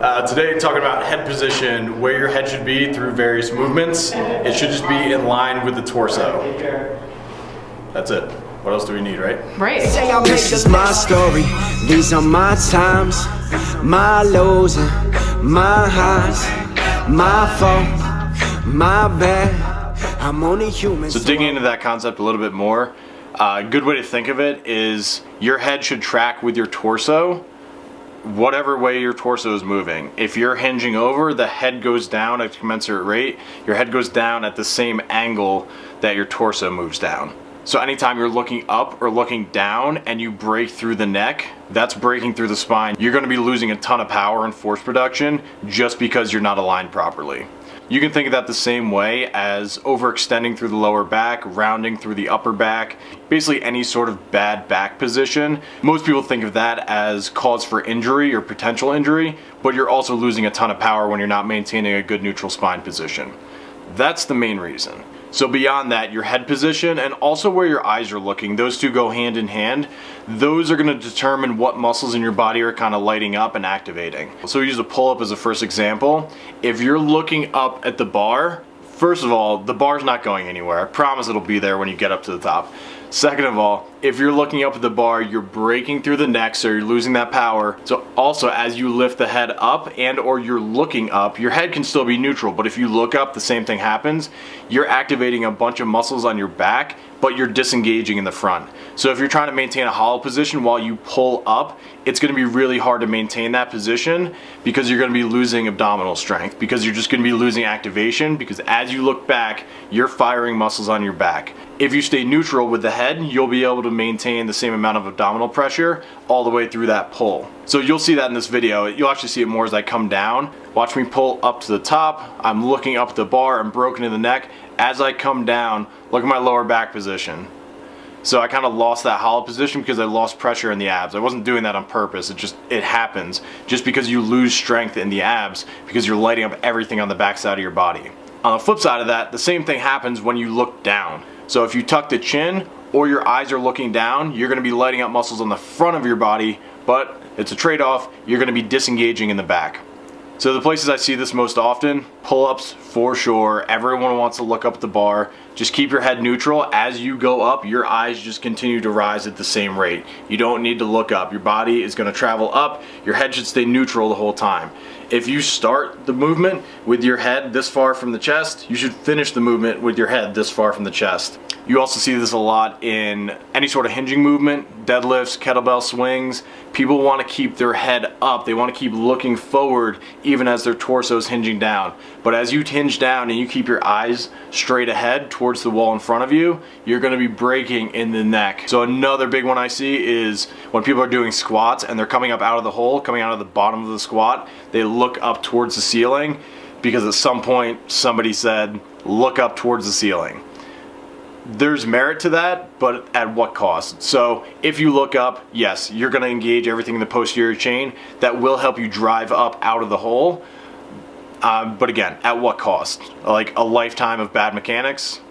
Today, talking about head position, where your head should be through various movements. It should just be in line with the torso. That's it. What else do we need, right? Right. This is my story. These are my times, my lows and my highs, my fault, my bad. I'm only human. So digging into that concept a little bit more, a good way to think of it is your head should track with your torso, whatever way your torso is moving. If you're hinging over, the head goes down at a commensurate rate. Your head goes down at the same angle that your torso moves down. So anytime you're looking up or looking down and you break through the neck, that's breaking through the spine. You're going to be losing a ton of power and force production just because you're not aligned properly. You can think of that the same way as overextending through the lower back, rounding through the upper back, basically any sort of bad back position. Most people think of that as cause for injury or potential injury, but you're also losing a ton of power when you're not maintaining a good neutral spine position. That's the main reason. So beyond that, your head position and also where your eyes are looking, those two go hand in hand. Those are going to determine what muscles in your body are kind of lighting up and activating. So we use a pull-up as a first example. If you're looking up at the bar, first of all, the bar's not going anywhere. I promise it'll be there when you get up to the top. Second of all, if you're looking up at the bar, you're breaking through the neck, so you're losing that power. So also, as you lift the head up and or you're looking up, your head can still be neutral, but if you look up, the same thing happens. You're activating a bunch of muscles on your back, but you're disengaging in the front. So if you're trying to maintain a hollow position while you pull up, it's going to be really hard to maintain that position because you're going to be losing abdominal strength, because you're just going to be losing activation, because as you look back, you're firing muscles on your back. If you stay neutral with the head, you'll be able to maintain the same amount of abdominal pressure all the way through that pull. So you'll see that in this video. You'll actually see it more as I come down. Watch me pull up to the top. I'm looking up at the bar. I'm broken in the neck. As I come down, look at my lower back position. So I kind of lost that hollow position because I lost pressure in the abs. I wasn't doing that on purpose. It happens just because you lose strength in the abs because you're lighting up everything on the back side of your body. On the flip side of that, the same thing happens when you look down. So if you tuck the chin or your eyes are looking down, you're going to be lighting up muscles on the front of your body, but it's a trade-off. You're going to be disengaging in the back. So the places I see this most often, pull-ups for sure. Everyone wants to look up at the bar. Just keep your head neutral. As you go up, your eyes just continue to rise at the same rate. You don't need to look up. Your body is going to travel up. Your head should stay neutral the whole time. If you start the movement with your head this far from the chest, you should finish the movement with your head this far from the chest. You also see this a lot in any sort of hinging movement, deadlifts, kettlebell swings. People want to keep their head up. They want to keep looking forward even as their torso is hinging down. But as you hinge down and you keep your eyes straight ahead towards the wall in front of you, you're going to be breaking in the neck. So another big one I see is when people are doing squats and they're coming up out of the hole, coming out of the bottom of the squat, they look up towards the ceiling because at some point somebody said, look up towards the ceiling. There's merit to that, but at what cost? So if you look up, yes, you're going to engage everything in the posterior chain. That will help you drive up out of the hole. But again, at what cost? Like a lifetime of bad mechanics?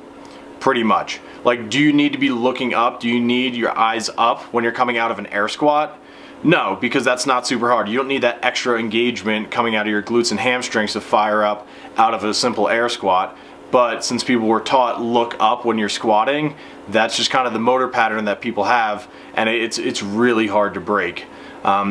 Pretty much. Like, do you need to be looking up? Do you need your eyes up when you're coming out of an air squat? No, because that's not super hard. You don't need that extra engagement coming out of your glutes and hamstrings to fire up out of a simple air squat. But since people were taught look up when you're squatting, that's just kind of the motor pattern that people have, and it's really hard to break.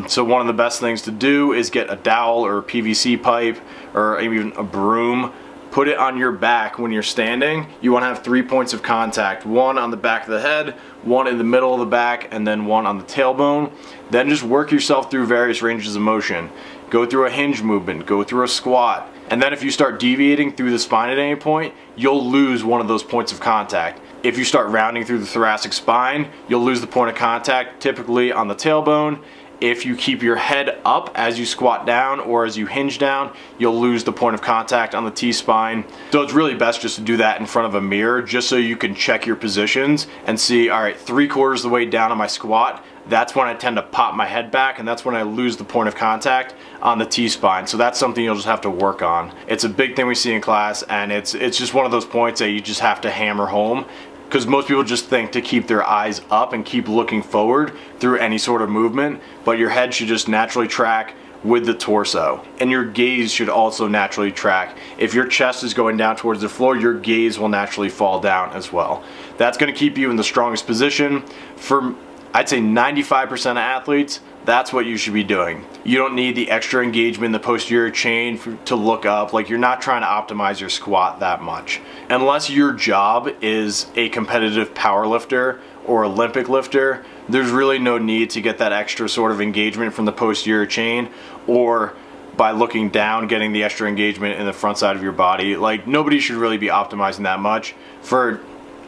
So one of the best things to do is get a dowel or a PVC pipe or even a broom. Put it on your back when you're standing. You want to have 3 points of contact. One on the back of the head, one in the middle of the back, and then one on the tailbone. Then just work yourself through various ranges of motion. Go through a hinge movement, go through a squat. And then if you start deviating through the spine at any point, you'll lose one of those points of contact. If you start rounding through the thoracic spine, you'll lose the point of contact, typically on the tailbone. If you keep your head up as you squat down or as you hinge down, you'll lose the point of contact on the T-spine. So it's really best just to do that in front of a mirror just so you can check your positions and see, all right, 3/4 of the way down on my squat, that's when I tend to pop my head back, and that's when I lose the point of contact on the T-spine. So that's something you'll just have to work on. It's a big thing we see in class, and it's just one of those points that you just have to hammer home, because most people just think to keep their eyes up and keep looking forward through any sort of movement, but your head should just naturally track with the torso, and your gaze should also naturally track. If your chest is going down towards the floor, your gaze will naturally fall down as well. That's going to keep you in the strongest position. For, I'd say, 95% of athletes, that's what you should be doing. You don't need the extra engagement in the posterior chain to look up. Like, you're not trying to optimize your squat that much. Unless your job is a competitive power lifter or Olympic lifter, there's really no need to get that extra sort of engagement from the posterior chain, or by looking down, getting the extra engagement in the front side of your body. Like, nobody should really be optimizing that much. For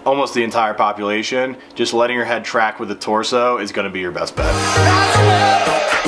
almost the entire population, just letting your head track with the torso is going to be your best bet.